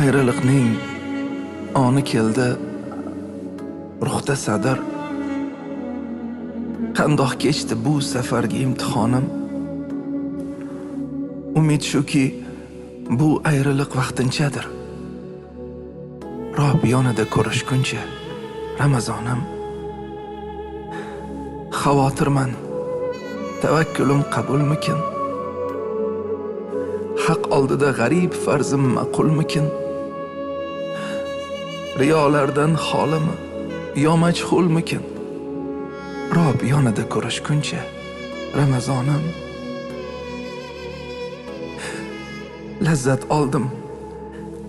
Ayriliqning oni keldi, ruhda sadar. Qandoq kechdi bu safargi imtixonim? Umid shuki, bu ayriliq vaqtinchadir. Rob yonida ko'rishguncha Ramazonim. Xavotirman, tavakkulim qabulmikin? Haq oldida g'arib farzim ma'qulmikin? Riyolardan xolimi yo majhulmikin? Rob yonida ko'rishguncha Ramazonim. Lazzat oldim,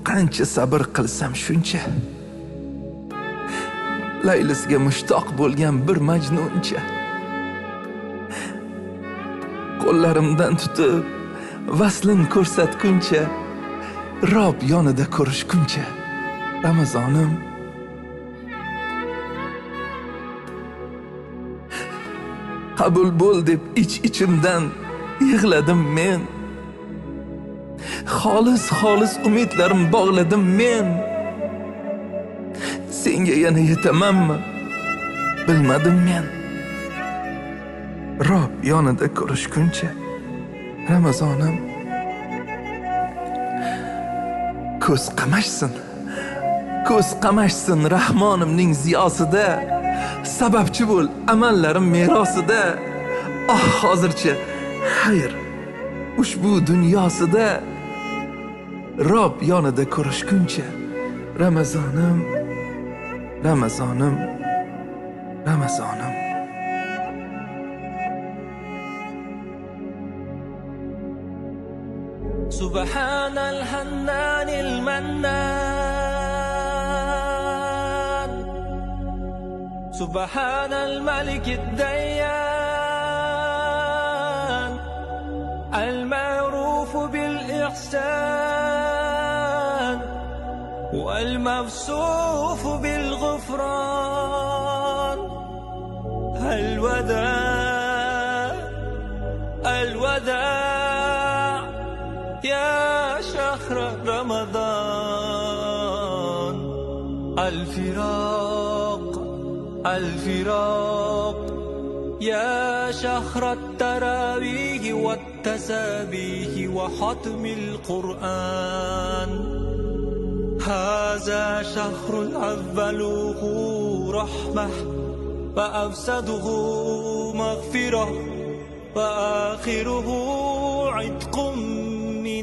qancha sabr qilsam shuncha. Laylisga mushtoq bo'lgan bir majnuncha. Qo'llarimdan tutib vaslin ko'rsatguncha, Rob yonida ko'rishguncha Ramazonim. Qabul bo'l deb ich-ichimdan yig'ladim men. Xolis umidlarim bog'ladim men. Senga yana yetamanmi? Bilmadim men. Rob yonida ko'rishguncha Ramazonim. Ko'z qamashsin Rahmonimning ziyosida. Sababchi bo'l amallarim merosida. Hozircha xayr ushbu dunyosida. Rob yonida ko'rishguncha Ramazonim. سبحان الحنان المنان، سبحان الملك الديان، المعروف بالإحسان والموصوف بالغفران. الوداع يا شهر رمضان. الفراق يا شهر التراويح والتسابيح وختم القرآن. هذا شهر أوله رحمة وأوسطه مغفرة وآخره عتق